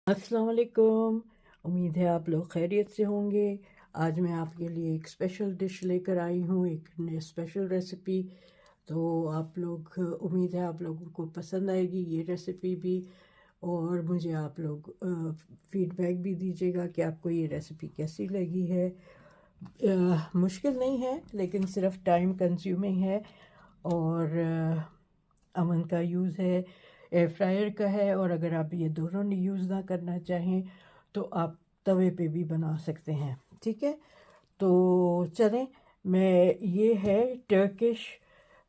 अस्सलाम वालेकुम। उम्मीद है आप लोग खैरियत से होंगे। आज मैं आपके लिए एक स्पेशल डिश लेकर आई हूँ, एक स्पेशल रेसिपी। तो आप लोग, उम्मीद है आप लोगों को पसंद आएगी ये रेसिपी भी। और मुझे आप लोग फीडबैक भी दीजिएगा कि आपको ये रेसिपी कैसी लगी है। मुश्किल नहीं है, लेकिन सिर्फ टाइम कंज्यूमिंग है। और अवन का यूज़ है, एयर फ्रायर का है। और अगर आप ये दोनों यूज़ ना करना चाहें तो आप तवे पे भी बना सकते हैं। ठीक है, तो चलें। मैं ये है टर्किश,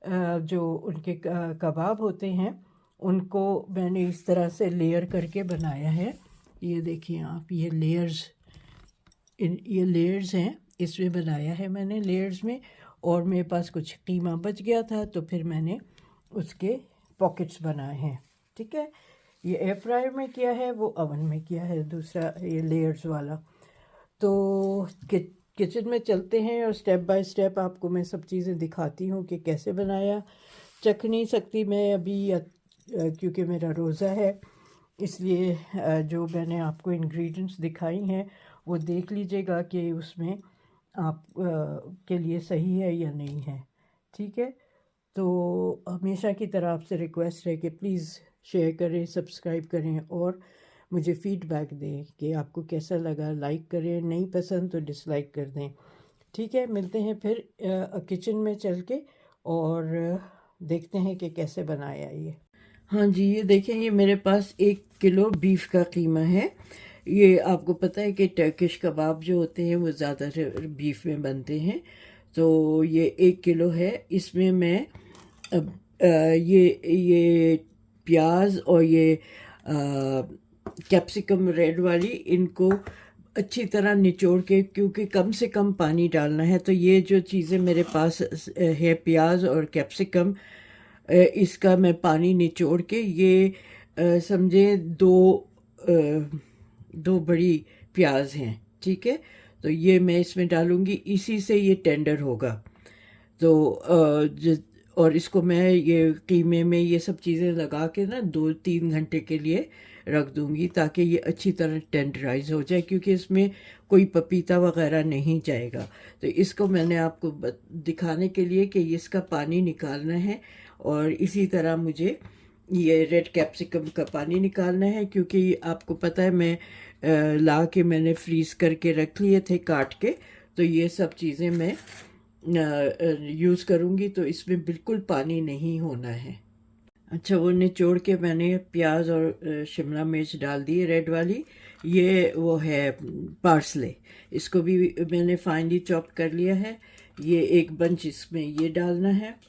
जो उनके कबाब होते हैं, उनको मैंने इस तरह से लेयर करके बनाया है। ये देखिए आप, ये लेयर्स हैं, इसमें बनाया है मैंने लेयर्स में। और मेरे पास कुछ कीमा बच गया था तो फिर मैंने उसके पॉकेट्स बनाए हैं। ठीक है, ये एयर फ्रायर में किया है, वो ओवन में किया है दूसरा, ये लेयर्स वाला। तो किचन में चलते हैं और स्टेप बाय स्टेप आपको मैं सब चीज़ें दिखाती हूँ कि कैसे बनाया। चख नहीं सकती मैं अभी, क्योंकि मेरा रोज़ा है, इसलिए जो मैंने आपको इंग्रेडिएंट्स दिखाई हैं वो देख लीजिएगा कि उसमें आप के लिए सही है या नहीं है। ठीक है, तो हमेशा की तरह आपसे रिक्वेस्ट है कि प्लीज़ शेयर करें, सब्सक्राइब करें और मुझे फ़ीडबैक दें कि आपको कैसा लगा। लाइक करें, नहीं पसंद तो डिसलाइक कर दें। ठीक है, मिलते हैं फिर किचन में चल के और देखते हैं कि कैसे बनाया ये। हाँ जी, ये देखें, ये मेरे पास 1 किलो बीफ का कीमा है। ये आपको पता है कि टर्किश कबाब जो होते हैं वो ज़्यादातर बीफ में बनते हैं। तो ये 1 किलो है। इसमें मैं अब ये प्याज और ये कैप्सिकम रेड वाली, इनको अच्छी तरह निचोड़ के, क्योंकि कम से कम पानी डालना है, तो ये जो चीज़ें मेरे पास है, प्याज और कैप्सिकम, इसका मैं पानी निचोड़ के, ये समझे दो बड़ी प्याज हैं। ठीक है, तो ये मैं इसमें डालूंगी, इसी से ये टेंडर होगा। तो और इसको मैं ये कीमे में ये सब चीज़ें लगा के ना 2-3 घंटे के लिए रख दूंगी, ताकि ये अच्छी तरह टेंडराइज हो जाए, क्योंकि इसमें कोई पपीता वगैरह नहीं जाएगा। तो इसको मैंने आपको दिखाने के लिए कि इसका पानी निकालना है, और इसी तरह मुझे ये रेड कैप्सिकम का पानी निकालना है, क्योंकि आपको पता है मैं ला के मैंने फ्रीज़ करके रख लिए थे काट के। तो ये सब चीज़ें मैं यूज़ करूँगी, तो इसमें बिल्कुल पानी नहीं होना है। अच्छा, वो निचोड़ के मैंने प्याज और शिमला मिर्च डाल दी रेड वाली। ये वो है पार्सले, इसको भी मैंने फाइनली चॉप कर लिया है। ये एक बंच इसमें ये डालना है,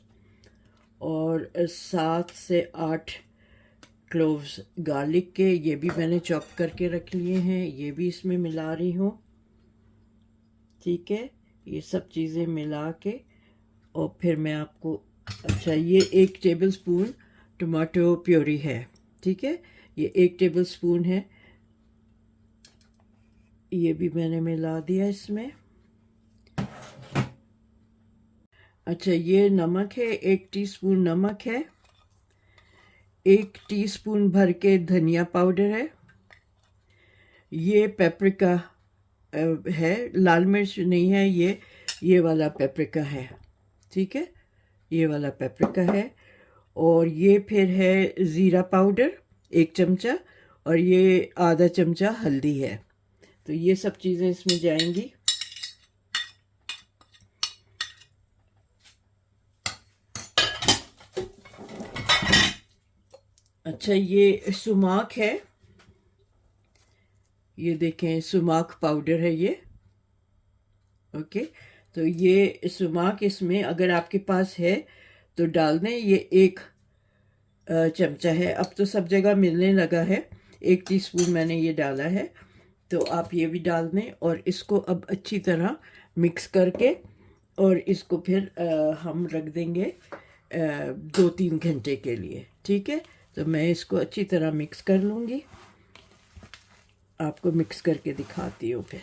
और 7 से 8 क्लोव्स गार्लिक के, ये भी मैंने चॉप करके रख लिए हैं, ये भी इसमें मिला रही हूँ। ठीक है, ये सब चीज़ें मिला के, और फिर मैं आपको, अच्छा, ये 1 टेबल स्पून टमाटो प्योरी है। ठीक है, ये 1 टेबल स्पून है, ये भी मैंने मिला दिया इसमें। अच्छा, ये नमक है, 1 टीस्पून नमक है। 1 टीस्पून भर के धनिया पाउडर है। ये पेपरिका है, लाल मिर्च नहीं है, ये वाला पेपरिका है। ठीक है, ये वाला पेपरिका है। और ये फिर है ज़ीरा पाउडर 1 चमचा, और ये आधा चमचा हल्दी है। तो ये सब चीज़ें इसमें जाएंगी। अच्छा, ये सुमाक है, ये देखें, सुमाक पाउडर है ये। ओके, तो ये सुमाक इसमें अगर आपके पास है तो डाल दें। ये 1 चमचा है, अब तो सब जगह मिलने लगा है। 1 टीस्पून मैंने ये डाला है, तो आप ये भी डाल दें। और इसको अब अच्छी तरह मिक्स करके, और इसको फिर हम रख देंगे 2-3 घंटे के लिए। ठीक है, तो मैं इसको अच्छी तरह मिक्स कर लूँगी, आपको मिक्स करके दिखाती हूँ फिर।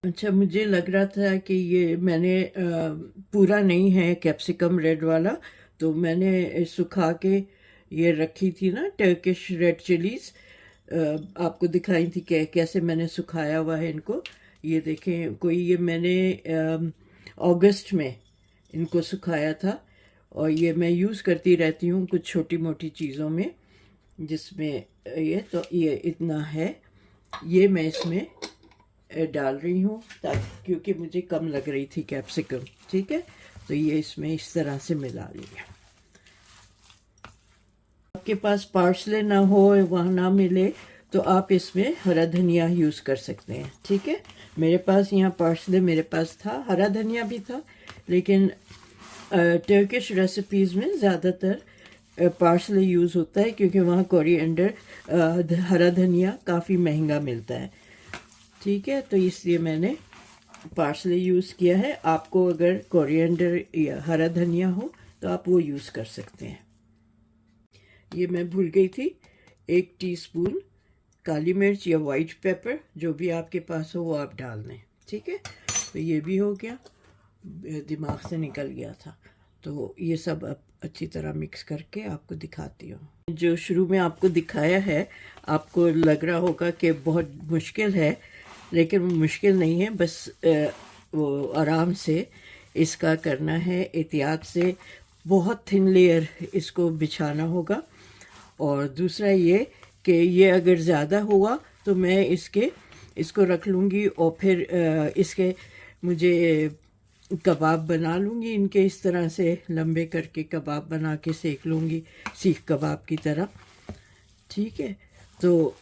अच्छा, मुझे लग रहा था कि ये मैंने पूरा नहीं है कैप्सिकम रेड वाला, तो मैंने सुखा के ये रखी थी ना टर्किश रेड चिलीज़, आपको दिखाई थी कि कैसे मैंने सुखाया हुआ है इनको। ये देखें, कोई ये मैंने अगस्त में इनको सुखाया था, और ये मैं यूज़ करती रहती हूँ कुछ छोटी मोटी चीज़ों में, जिसमें ये इतना है, ये मैं इसमें डाल रही हूँ ताकि, क्योंकि मुझे कम लग रही थी कैप्सिकम। ठीक है, तो ये इसमें इस तरह से मिला लिया। आपके पास पार्सले ना हो, वहाँ ना मिले, तो आप इसमें हरा धनिया यूज़ कर सकते हैं। ठीक है, मेरे पास यहाँ पार्सले मेरे पास था, हरा धनिया भी था, लेकिन टर्किश रेसिपीज़ में ज़्यादातर पार्सले यूज़ होता है, क्योंकि वहाँ कोरिएंडर हरा धनिया काफ़ी महंगा मिलता है। ठीक है, तो इसलिए मैंने पार्सले यूज़ किया है। आपको अगर कोरिएंडर या हरा धनिया हो तो आप वो यूज़ कर सकते हैं। ये मैं भूल गई थी, 1 टीस्पून काली मिर्च या वाइट पेपर, जो भी आपके पास हो वो आप डाल दें। ठीक है, तो ये भी हो गया, दिमाग से निकल गया था। तो ये सब अब अच्छी तरह मिक्स करके आपको दिखाती हूँ। जो शुरू में आपको दिखाया है, आपको लग रहा होगा कि बहुत मुश्किल है, लेकिन वो मुश्किल नहीं है, बस वो आराम से इसका करना है, एहतियात से। बहुत थिन लेयर इसको बिछाना होगा। और दूसरा ये कि ये अगर ज़्यादा हुआ तो मैं इसको रख लूँगी, और फिर इसके मुझे कबाब बना लूँगी, इनके इस तरह से लंबे करके कबाब बना के सेक लूँगी, सीख कबाब की तरह। ठीक है, तो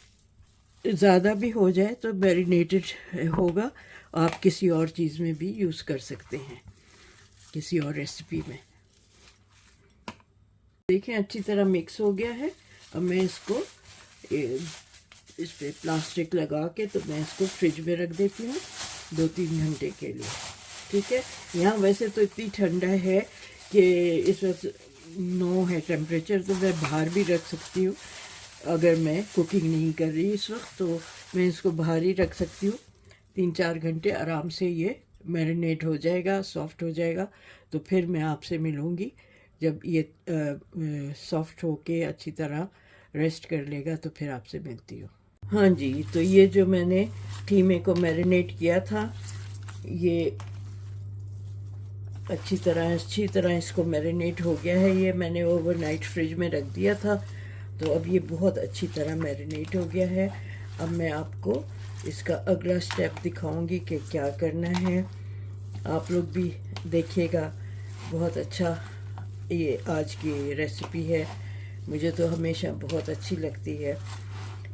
ज़्यादा भी हो जाए तो मैरिनेटेड होगा, आप किसी और चीज़ में भी यूज़ कर सकते हैं, किसी और रेसिपी में। देखें, अच्छी तरह मिक्स हो गया है। अब मैं इसको इस पे प्लास्टिक लगा के, तो मैं इसको फ्रिज में रख देती हूँ 2-3 घंटे के लिए। ठीक है, यहाँ वैसे तो इतनी ठंडा है कि इस वक्त 9 है टेम्परेचर, तो मैं बाहर भी रख सकती हूँ। अगर मैं कुकिंग नहीं कर रही इस वक्त, तो मैं इसको बाहर ही रख सकती हूँ। 3-4 घंटे आराम से ये मैरिनेट हो जाएगा, सॉफ्ट हो जाएगा। तो फिर मैं आपसे मिलूँगी जब ये सॉफ्ट होके अच्छी तरह रेस्ट कर लेगा, तो फिर आपसे मिलती हूँ। हाँ जी, तो ये जो मैंने कीमे को मैरिनेट किया था, ये अच्छी तरह इसको मैरिनेट हो गया है। ये मैंने ओवरनाइट फ्रिज में रख दिया था, तो अब ये बहुत अच्छी तरह मैरिनेट हो गया है। अब मैं आपको इसका अगला स्टेप दिखाऊंगी कि क्या करना है। आप लोग भी देखिएगा, बहुत अच्छा ये आज की रेसिपी है, मुझे तो हमेशा बहुत अच्छी लगती है।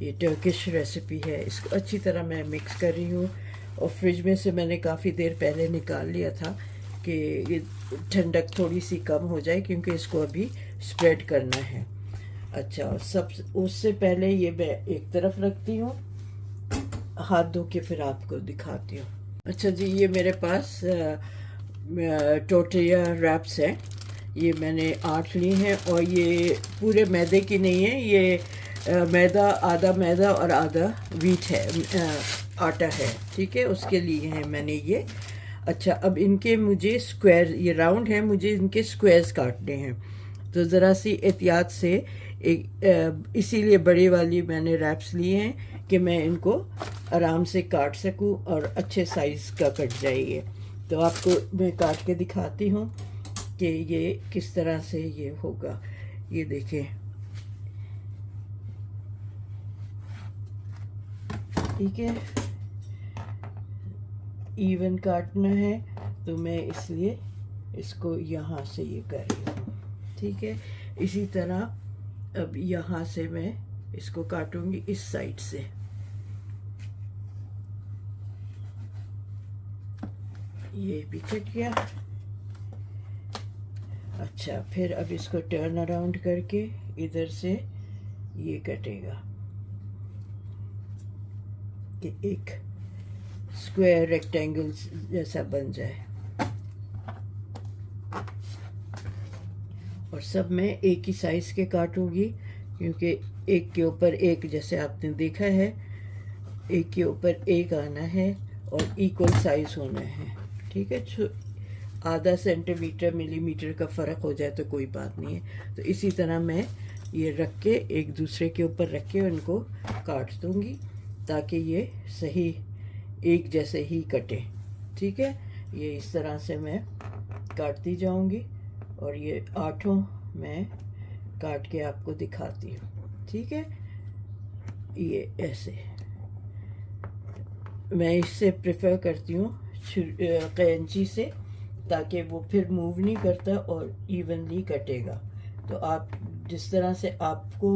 ये टर्किश रेसिपी है। इसको अच्छी तरह मैं मिक्स कर रही हूँ, और फ्रिज में से मैंने काफ़ी देर पहले निकाल लिया था कि ये ठंडक थोड़ी सी कम हो जाए, क्योंकि इसको अभी स्प्रेड करना है। अच्छा, और सब उससे पहले ये मैं एक तरफ रखती हूँ, हाथ धो के फिर आपको दिखाती हूँ। अच्छा जी, ये मेरे पास टोर्टिया रैप्स हैं। ये मैंने 8 ली हैं, और ये पूरे मैदे की नहीं है, ये मैदा, आधा मैदा और आधा वीट है, आटा है। ठीक है, उसके लिए हैं मैंने ये। अच्छा, अब इनके मुझे स्क्वायर, ये राउंड है, मुझे इनके स्क्वायर्स काटने हैं, तो ज़रा सी एहतियात से इसीलिए बड़े वाली मैंने रैप्स लिए हैं कि मैं इनको आराम से काट सकूं और अच्छे साइज़ का कट जाइए। तो आपको मैं काट के दिखाती हूँ कि ये किस तरह से ये होगा। ये देखें, ठीक है, इवन काटना है, तो मैं इसलिए इसको यहाँ से ये कर रही हूँ। ठीक है, इसी तरह अब यहाँ से मैं इसको काटूंगी इस साइड से। ये भी कट गया। अच्छा, फिर अब इसको टर्न अराउंड करके इधर से ये कटेगा कि एक स्क्वायर रेक्टेंगल जैसा बन जाए। और सब मैं एक ही साइज़ के काटूंगी, क्योंकि एक के ऊपर एक, जैसे आपने देखा है, एक के ऊपर एक आना है और इक्वल साइज होना है। ठीक है, आधा सेंटीमीटर मिलीमीटर का फ़र्क हो जाए तो कोई बात नहीं है। तो इसी तरह मैं ये रख के, एक दूसरे के ऊपर रख के उनको काट दूंगी ताकि ये सही एक जैसे ही कटे। ठीक है, ये इस तरह से मैं काटती जाऊंगी और ये 8 मैं काट के आपको दिखाती हूँ। ठीक है, ये ऐसे मैं इससे प्रेफर करती हूँ कैंची से, ताकि वो फिर मूव नहीं करता और इवनली कटेगा। तो आप जिस तरह से आपको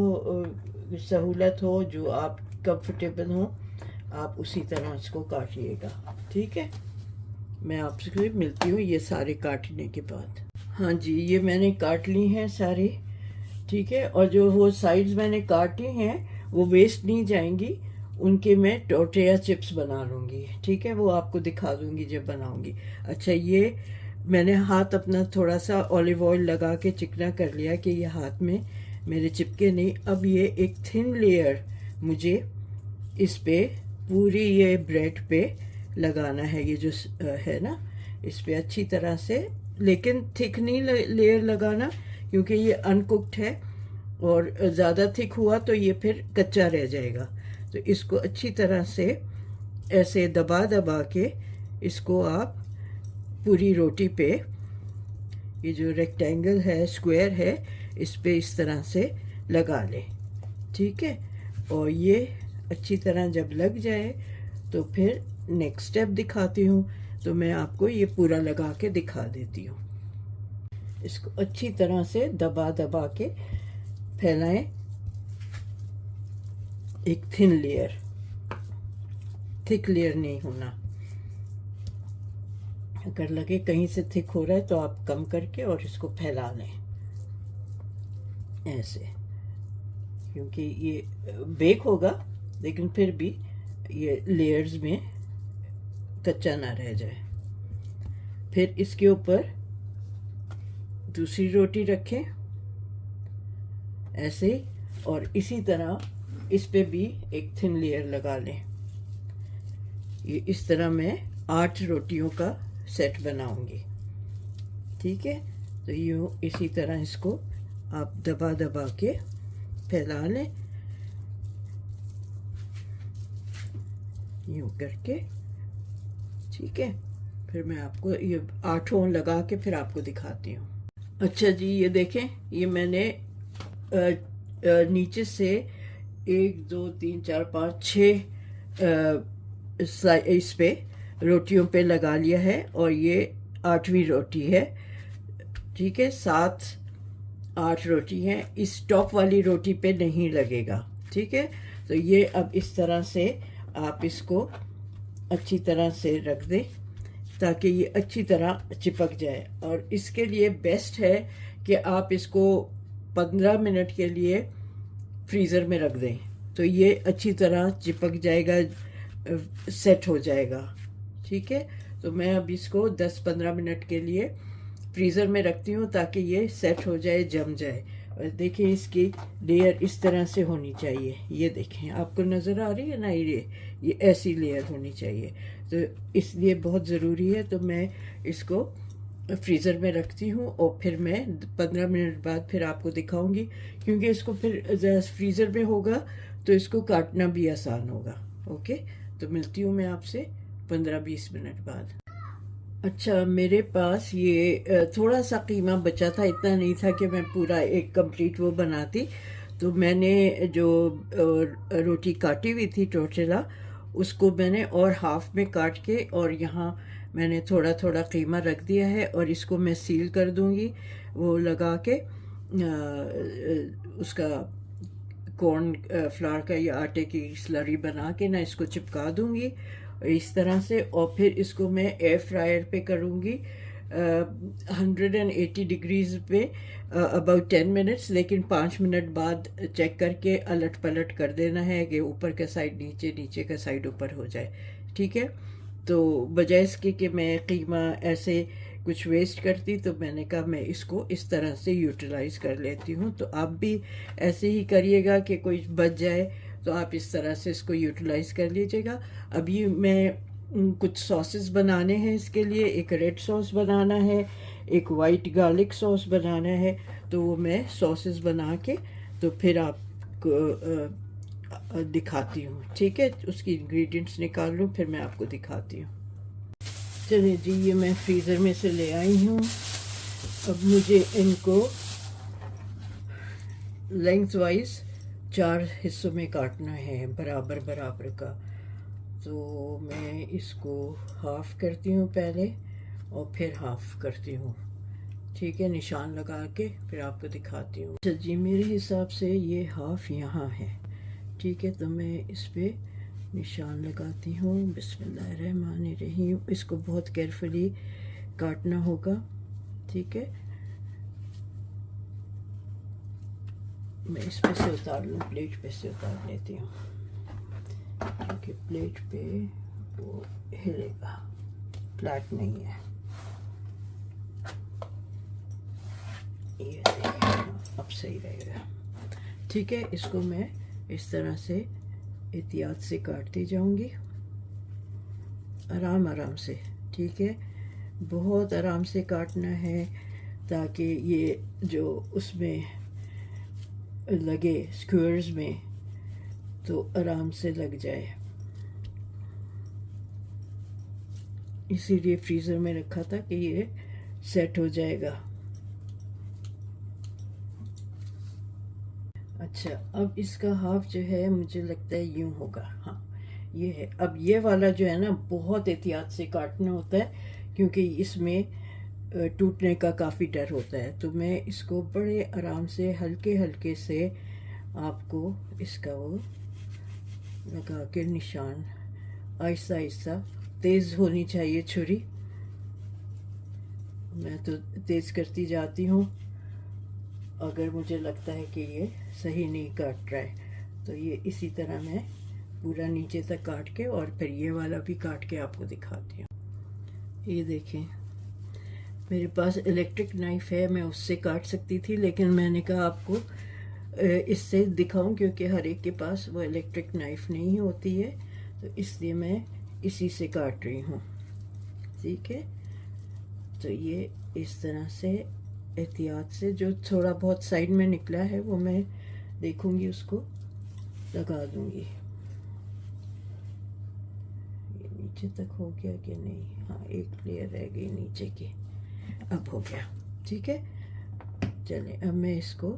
सहूलत हो, जो आप कंफर्टेबल हो, आप उसी तरह इसको काटिएगा। ठीक है, मैं आपसे मिलती हूँ ये सारे काटने के बाद। हाँ जी, ये मैंने काट ली हैं सारी। ठीक है, और जो वो साइड्स मैंने काटी हैं वो वेस्ट नहीं जाएंगी, उनके मैं टोर्टिया चिप्स बना लूँगी। ठीक है, वो आपको दिखा दूँगी जब बनाऊँगी। अच्छा, ये मैंने हाथ अपना थोड़ा सा ऑलिव ऑयल लगा के चिकना कर लिया कि ये हाथ में मेरे चिपके नहीं। अब ये एक थिन लेयर मुझे इस पे पूरी ये ब्रेड पे लगाना है। ये जो है ना, इस पे अच्छी तरह से, लेकिन थिक नहीं लेयर लगाना क्योंकि ये अनकुक्ड है, और ज़्यादा थिक हुआ तो ये फिर कच्चा रह जाएगा। तो इसको अच्छी तरह से ऐसे दबा दबा के इसको आप पूरी रोटी पे, ये जो रेक्टेंगल है, स्क्वायर है, इस पे इस तरह से लगा लें। ठीक है, और ये अच्छी तरह जब लग जाए तो फिर नेक्स्ट स्टेप दिखाती हूँ। तो मैं आपको ये पूरा लगा के दिखा देती हूँ। इसको अच्छी तरह से दबा दबा के फैलाएं, एक थिन लेयर, थिक लेयर नहीं होना। अगर लगे कहीं से थिक हो रहा है तो आप कम करके और इसको फैला लें ऐसे, क्योंकि ये बेक होगा लेकिन फिर भी ये लेयर्स में कच्चा ना रह जाए। फिर इसके ऊपर दूसरी रोटी रखें ऐसे, और इसी तरह इस पे भी एक थिन लेयर लगा लें। ये इस तरह मैं 8 रोटियों का सेट बनाऊंगी। ठीक है, तो यूँ इसी तरह इसको आप दबा दबा के फैला लें, यूँ करके। ठीक है, फिर मैं आपको ये 8 लगा के फिर आपको दिखाती हूँ। अच्छा जी, ये देखें, ये मैंने नीचे से 1 2 3 4 5 6 इस पे रोटियों पे लगा लिया है, और ये 8वीं रोटी है। ठीक है, 7 8 रोटी हैं, इस टॉप वाली रोटी पे नहीं लगेगा। ठीक है, तो ये अब इस तरह से आप इसको अच्छी तरह से रख दें ताकि ये अच्छी तरह चिपक जाए। और इसके लिए बेस्ट है कि आप इसको 15 मिनट के लिए फ्रीज़र में रख दें, तो ये अच्छी तरह चिपक जाएगा, सेट हो जाएगा। ठीक है, तो मैं अब इसको 10-15 मिनट के लिए फ्रीज़र में रखती हूँ ताकि ये सेट हो जाए, जम जाए। और देखिए, इसकी लेयर इस तरह से होनी चाहिए। ये देखें, आपको नज़र आ रही है ना, ये ऐसी लेयर होनी चाहिए। तो इसलिए बहुत ज़रूरी है। तो मैं इसको फ्रीज़र में रखती हूँ और फिर मैं 15 मिनट बाद फिर आपको दिखाऊंगी, क्योंकि इसको फिर फ्रीज़र में होगा तो इसको काटना भी आसान होगा। ओके, तो मिलती हूँ मैं आपसे 15-20 मिनट बाद। अच्छा, मेरे पास ये थोड़ा सा कीमा बचा था, इतना नहीं था कि मैं पूरा एक कंप्लीट वो बनाती। तो मैंने जो रोटी काटी हुई थी टोर्टिला, उसको मैंने और हाफ में काट के, और यहाँ मैंने थोड़ा थोड़ा कीमा रख दिया है, और इसको मैं सील कर दूँगी वो लगा के उसका कॉर्न फ्लावर का या आटे की स्लरी बना के ना इसको चिपका दूँगी इस तरह से। और फिर इसको मैं एयर फ्रायर पे करूँगी 180 डिग्रीज पे अबाउट 10 मिनट्स, लेकिन 5 मिनट बाद चेक करके अलट पलट कर देना है कि ऊपर का साइड नीचे, नीचे का साइड ऊपर हो जाए। ठीक है, तो बजाय इसके कि मैं कीमा ऐसे कुछ वेस्ट करती, तो मैंने कहा मैं इसको इस तरह से यूटिलाइज़ कर लेती हूँ। तो आप भी ऐसे ही करिएगा कि कोई बच जाए तो आप इस तरह से इसको यूटिलाइज़ कर लीजिएगा। अभी मैं कुछ सॉसेस बनाने हैं इसके लिए, एक रेड सॉस बनाना है, एक वाइट गार्लिक सॉस बनाना है। तो वो मैं सॉसेस बना के तो फिर आप दिखाती हूँ, ठीक है। उसकी इंग्रेडिएंट्स निकाल लूँ फिर मैं आपको दिखाती हूँ। चलिए जी, ये मैं फ्रीज़र में से ले आई हूँ। अब मुझे इनको लेंथ वाइज 4 हिस्सों में काटना है, बराबर बराबर का। तो मैं इसको हाफ़ करती हूँ पहले और फिर हाफ़ करती हूँ, ठीक है, निशान लगा के फिर आपको दिखाती हूँ। अच्छा जी, मेरे हिसाब से ये हाफ़ यहाँ है, ठीक है। तो मैं इस पे निशान लगाती हूँ। बिस्मिल्लाहिर्रहमानिर्रहीम। इसको बहुत केयरफुली काटना होगा, ठीक है। मैं इस पे से उतार लूँ, प्लेट पे से उतार लेती हूँ, क्योंकि प्लेट पे वो हिलेगा, फ्लैट नहीं है। ये अब सही रहेगा, ठीक है। इसको मैं इस तरह से एहतियात से काटती जाऊंगी, आराम आराम से, ठीक है। बहुत आराम से काटना है ताकि ये जो उसमें लगे स्क्वेयर्स में तो आराम से लग जाए। इसीलिए फ्रीज़र में रखा था कि ये सेट हो जाएगा। अच्छा, अब इसका हाफ जो है मुझे लगता है यूं होगा, हाँ ये है। अब ये वाला जो है ना, बहुत एहतियात से काटना होता है क्योंकि इसमें टूटने का काफ़ी डर होता है। तो मैं इसको बड़े आराम से हल्के हल्के से आपको इसका वो लगा के निशान, आहिस्ता आहिस्ता, तेज़ होनी चाहिए छुरी। मैं तो तेज़ करती जाती हूँ। अगर मुझे लगता है कि ये सही नहीं काट रहा है तो ये इसी तरह मैं पूरा नीचे तक काट के और फिर ये वाला भी काट के आपको दिखाती हूँ। ये देखें, मेरे पास इलेक्ट्रिक नाइफ है, मैं उससे काट सकती थी, लेकिन मैंने कहा आपको इससे दिखाऊं क्योंकि हर एक के पास वो इलेक्ट्रिक नाइफ नहीं होती है, तो इसलिए मैं इसी से काट रही हूँ, ठीक है। तो ये इस तरह से एहतियात से, जो थोड़ा बहुत साइड में निकला है वो मैं देखूंगी, उसको लगा दूंगी। ये नीचे तक हो गया कि नहीं? हाँ, एक लेयर रह गई नीचे की, अब हो गया, ठीक है। चलिए अब मैं इसको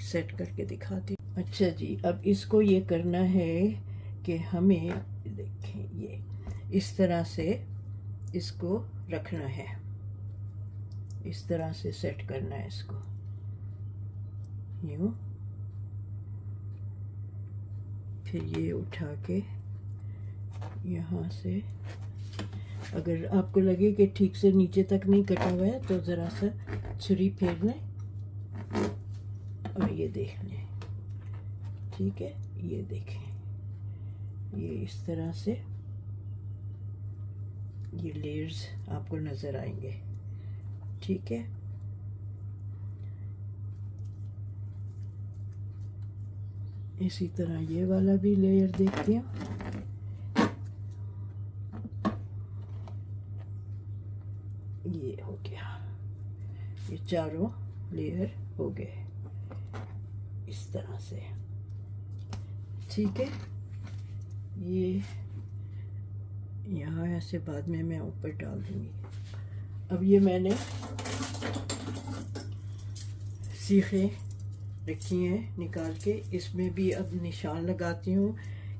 सेट करके दिखाती हूँ। अच्छा जी, अब इसको ये करना है कि हमें, देखें, ये इस तरह से इसको रखना है, इस तरह से सेट करना है इसको, यूँ। फिर ये उठा के यहाँ से, अगर आपको लगे कि ठीक से नीचे तक नहीं कटा हुआ है तो ज़रा सा छुरी फेर लें और ये देख लें, ठीक है। ये देखें, ये इस तरह से ये लेयर्स आपको नज़र आएंगे, ठीक है। इसी तरह ये वाला भी लेयर देखते हैं। ये हो गया, ये चारों लेयर हो गए इस तरह से, ठीक है। ये यहाँ ऐसे बाद में मैं ऊपर डाल दूँगी। अब ये मैंने सीखें रखी हैं निकाल के, इसमें भी अब निशान लगाती हूँ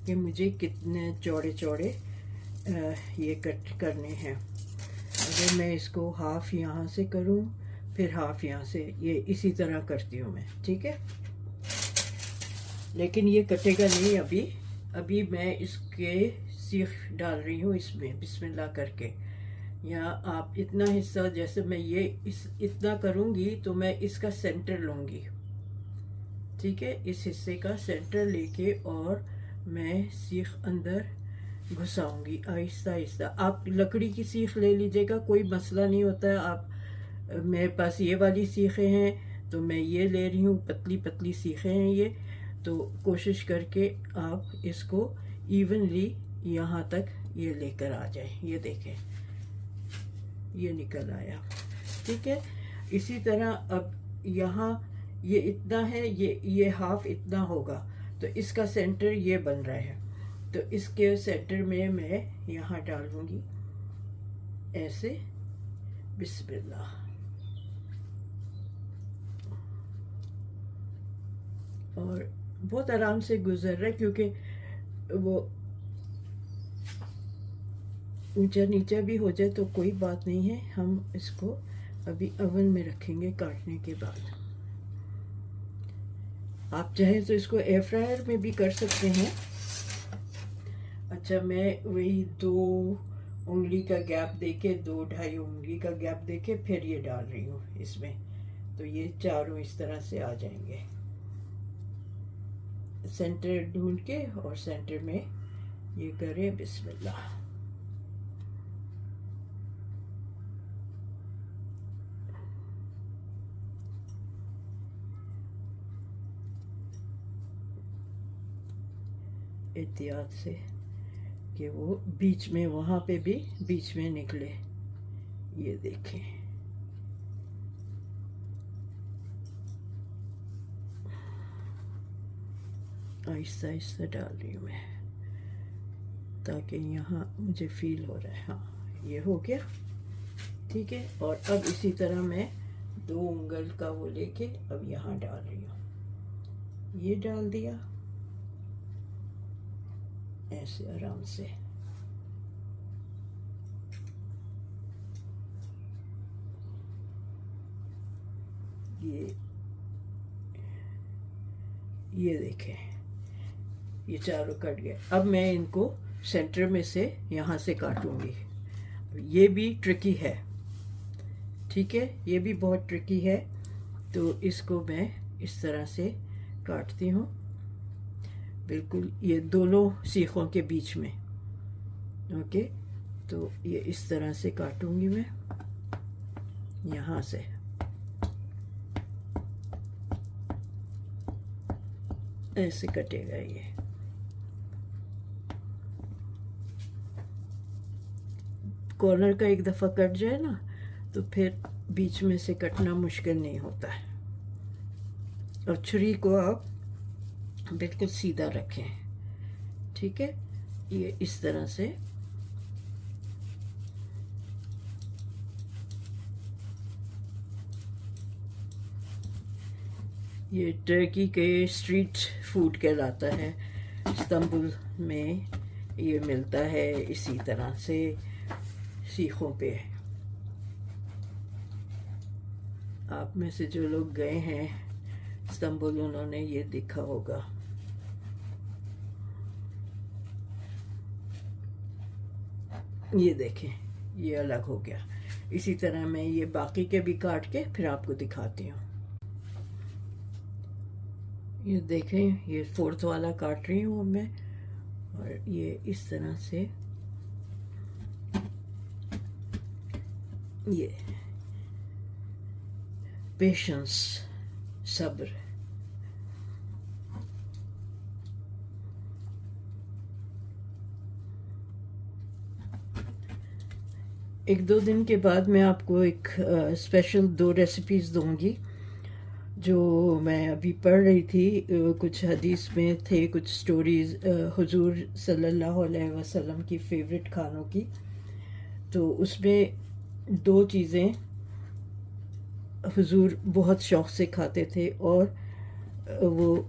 कि मुझे कितने चौड़े चौड़े ये कट करने हैं। अगर मैं इसको हाफ यहाँ से करूँ फिर हाफ यहाँ से, ये इसी तरह करती हूँ मैं, ठीक है। लेकिन ये कटेगा नहीं अभी। अभी मैं इसके सीख डाल रही हूँ इसमें, बिस्मिल्लाह करके। यहाँ आप इतना हिस्सा, जैसे मैं ये इतना करूँगी तो मैं इसका सेंटर लूँगी, ठीक है। इस हिस्से का सेंटर लेके और मैं सीख अंदर घुसाऊंगी आहिस्ता आहिस्ता। आप लकड़ी की सीख ले लीजिएगा, कोई मसला नहीं होता है। आप, मेरे पास ये वाली सीखें हैं तो मैं ये ले रही हूँ, पतली पतली सीखें हैं ये। तो कोशिश करके आप इसको इवनली यहाँ तक ये लेकर आ जाए। ये देखें, ये निकल आया, ठीक है। इसी तरह अब यहाँ ये इतना है, ये हाफ इतना होगा, तो इसका सेंटर ये बन रहा है। तो इसके सेंटर में मैं यहाँ डालूँगी ऐसे, बिस्मिल्लाह। और बहुत आराम से गुजर रहा है, क्योंकि वो ऊंचा नीचा भी हो जाए तो कोई बात नहीं है। हम इसको अभी ओवन में रखेंगे काटने के बाद। आप चाहें तो इसको एयर फ्रायर में भी कर सकते हैं। अच्छा, मैं वही 2 उंगली का गैप देके, 2-2.5 उंगली का गैप देके फिर ये डाल रही हूँ इसमें। तो ये चारों इस तरह से आ जाएंगे, सेंटर ढूंढ के, और सेंटर में ये करें, बिस्मिल्लाह। एहतियात से कि वो बीच में, वहाँ पे भी बीच में निकले। ये देखें, आहिस्ता आहिस्ता डाल रही हूँ मैं, ताकि यहाँ मुझे फील हो रहा है। हाँ, ये हो गया, ठीक है। और अब इसी तरह मैं 2 उंगल का वो लेके अब यहाँ डाल रही हूँ। ये डाल दिया ऐसे आराम से। ये देखें, ये चारों कट गए। अब मैं इनको सेंटर में से यहाँ से काटूंगी। ये भी ट्रिकी है, ठीक है, ये भी बहुत ट्रिकी है। तो इसको मैं इस तरह से काटती हूँ, बिल्कुल ये दोनों सीखों के बीच में। ओके, तो ये इस तरह से काटूंगी मैं, यहाँ से। ऐसे कटेगा ये। कॉर्नर का एक दफ़ा कट जाए ना, तो फिर बीच में से कटना मुश्किल नहीं होता है। और छुरी को आप बिल्कुल सीधा रखें, ठीक है। ये इस तरह से ये टर्की के स्ट्रीट फूड कहलाता है। इस्तांबुल में ये मिलता है इसी तरह से सीखों पे। आप में से जो लोग गए हैं इस्तांबुल, उन्होंने ये देखा होगा। ये देखें, ये अलग हो गया। इसी तरह मैं ये बाकी के भी काट के फिर आपको दिखाती हूँ। ये देखें, ये 4th वाला काट रही हूँ मैं, और ये इस तरह से ये पेशेंस, सब्र। एक 2 दिन के बाद मैं आपको एक स्पेशल 2 रेसिपीज़ दूंगी जो मैं अभी पढ़ रही थी। कुछ हदीस में थे, कुछ स्टोरीज़ हुजूर सल्लल्लाहु अलैहि वसल्लम की फेवरेट खानों की। तो उसमें 2 चीज़ें हुजूर बहुत शौक़ से खाते थे और वो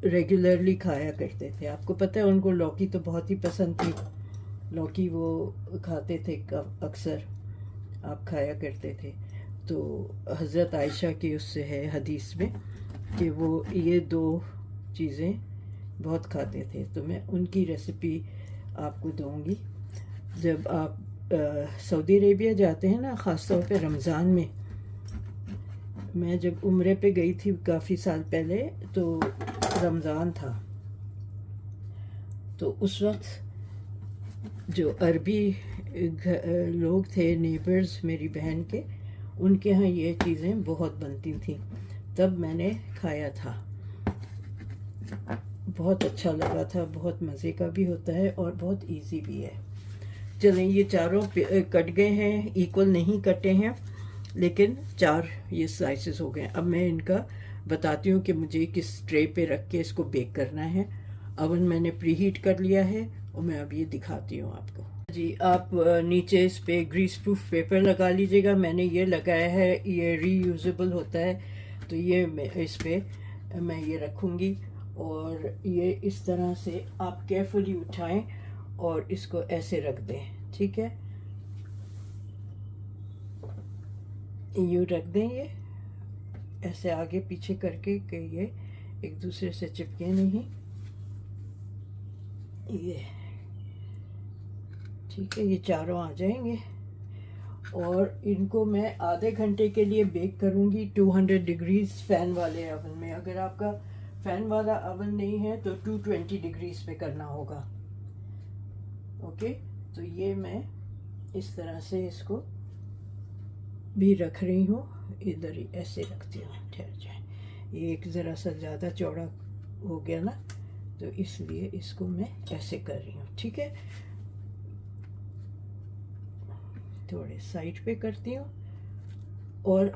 रेगुलरली खाया करते थे। आपको पता है, उनको लौकी तो बहुत ही पसंद थी। लौकी वो खाते थे अक्सर, आप खाया करते थे। तो हज़रत आयशा की उससे है हदीस में कि वो ये 2 चीज़ें बहुत खाते थे। तो मैं उनकी रेसिपी आपको दूंगी। जब आप सऊदी अरेबिया जाते हैं ना, ख़ास तौर पे रमज़ान में, मैं जब उम्रे पे गई थी काफ़ी साल पहले, तो रमज़ान था, तो उस वक्त जो अरबी लोग थे, नेबर्स मेरी बहन के, उनके यहाँ ये चीज़ें बहुत बनती थी। तब मैंने खाया था, बहुत अच्छा लगा था, बहुत मज़े का भी होता है और बहुत इजी भी है। चलें, ये चारों कट गए हैं, इक्वल नहीं कटे हैं, लेकिन 4 ये स्लाइसेस हो गए। अब मैं इनका बताती हूँ कि मुझे किस ट्रे पे रख के इसको बेक करना है। अवन मैंने प्रीहीट कर लिया है और मैं अब ये दिखाती हूँ आपको। जी, आप नीचे इस पे ग्रीस प्रूफ पेपर लगा लीजिएगा। मैंने ये लगाया है, ये रीयूजेबल होता है, तो ये इस पे मैं ये रखूँगी। और ये इस तरह से आप केयरफुली उठाएं और इसको ऐसे रख दें, ठीक है। यूँ रख दें, ये ऐसे आगे पीछे करके कि ये एक दूसरे से चिपके नहीं। ये ठीक है, ये चारों आ जाएंगे और इनको मैं आधे घंटे के लिए बेक करूंगी 200 डिग्रीज फ़ैन वाले अवन में। अगर आपका फ़ैन वाला अवन नहीं है तो 220 डिग्रीज पे करना होगा। ओके, तो ये मैं इस तरह से इसको भी रख रही हूँ, इधर ही ऐसे रखती हूँ। ठहर जाए, ये एक ज़रा सा ज़्यादा चौड़ा हो गया ना, तो इसलिए इसको मैं ऐसे कर रही हूँ, ठीक है। थोड़े साइड पे करती हूँ और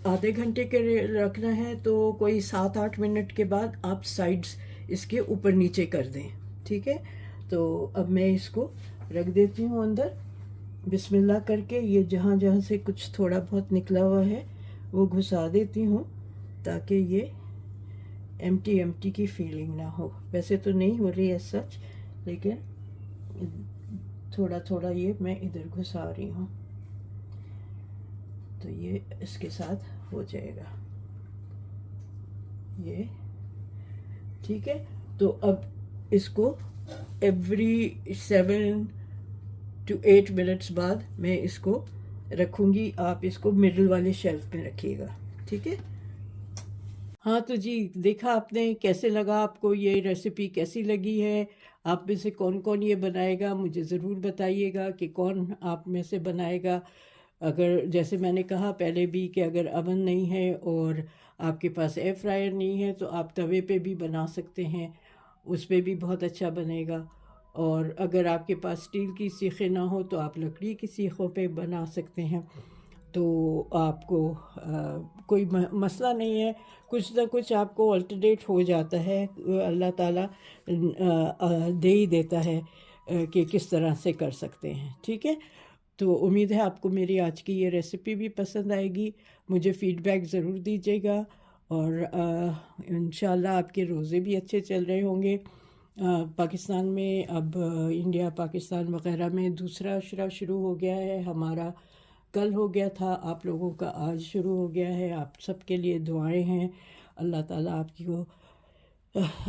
आधे घंटे के रखना है तो कोई 7-8 मिनट के बाद आप साइड्स इसके ऊपर नीचे कर दें, ठीक है। तो अब मैं इसको रख देती हूँ अंदर, बिस्मिल्लाह करके। ये जहाँ जहाँ से कुछ थोड़ा बहुत निकला हुआ है वो घुसा देती हूँ ताकि ये एम्प्टी की फीलिंग ना हो। वैसे तो नहीं हो रही है सच, लेकिन थोड़ा थोड़ा ये मैं इधर घुसा रही हूँ, तो ये इसके साथ हो जाएगा ये, ठीक है। तो अब इसको एवरी 7 to 8 मिनट्स बाद मैं इसको रखूँगी। आप इसको मिडल वाले शेल्फ में रखिएगा, ठीक है। हाँ, तो जी देखा आपने, कैसे लगा आपको ये रेसिपी, कैसी लगी है? आप में से कौन कौन ये बनाएगा मुझे ज़रूर बताइएगा कि कौन आप में से बनाएगा। अगर जैसे मैंने कहा पहले भी कि अगर अवन नहीं है और आपके पास एयर फ्रायर नहीं है तो आप तवे पे भी बना सकते हैं, उस पे भी बहुत अच्छा बनेगा। और अगर आपके पास स्टील की सीखें ना हो तो आप लकड़ी की सीखों पे बना सकते हैं। तो आपको कोई मसला नहीं है, कुछ ना कुछ आपको अल्टरनेट हो जाता है, अल्लाह ताला दे ही देता है कि किस तरह से कर सकते हैं, ठीक है। तो उम्मीद है आपको मेरी आज की ये रेसिपी भी पसंद आएगी। मुझे फ़ीडबैक ज़रूर दीजिएगा और इंशाल्लाह आपके रोज़े भी अच्छे चल रहे होंगे। पाकिस्तान में अब इंडिया पाकिस्तान वग़ैरह में दूसरा अशरा शुरू हो गया है। हमारा कल हो गया था, आप लोगों का आज शुरू हो गया है। आप सबके लिए दुआएं हैं, अल्लाह ताला आपकी को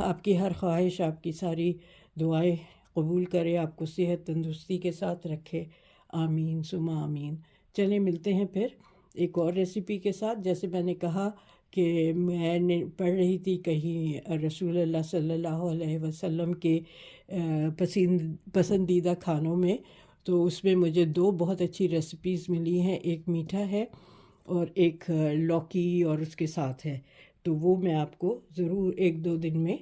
आपकी हर ख्वाहिश, आपकी सारी दुआएं कबूल करे, आपको सेहत तंदुरुस्ती के साथ रखे। आमीन सुमा आमीन। चलें मिलते हैं फिर एक और रेसिपी के साथ। जैसे मैंने कहा कि मैंने पढ़ रही थी कहीं रसूलुल्लाह सल्लल्लाहु अलैहि वसल्लम के पसंदीदा खानों में, तो उसमें मुझे 2 बहुत अच्छी रेसिपीज़ मिली हैं। एक मीठा है और एक लौकी और उसके साथ है। तो वो मैं आपको ज़रूर 1-2 दिन में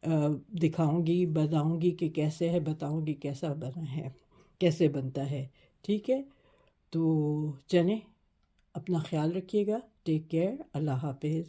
दिखाऊंगी, बताऊंगी कि कैसे है, बताऊंगी कैसा बना है, कैसे बनता है, ठीक है। तो चलें, अपना ख्याल रखिएगा। टेक केयर, अल्लाह हाफिज़।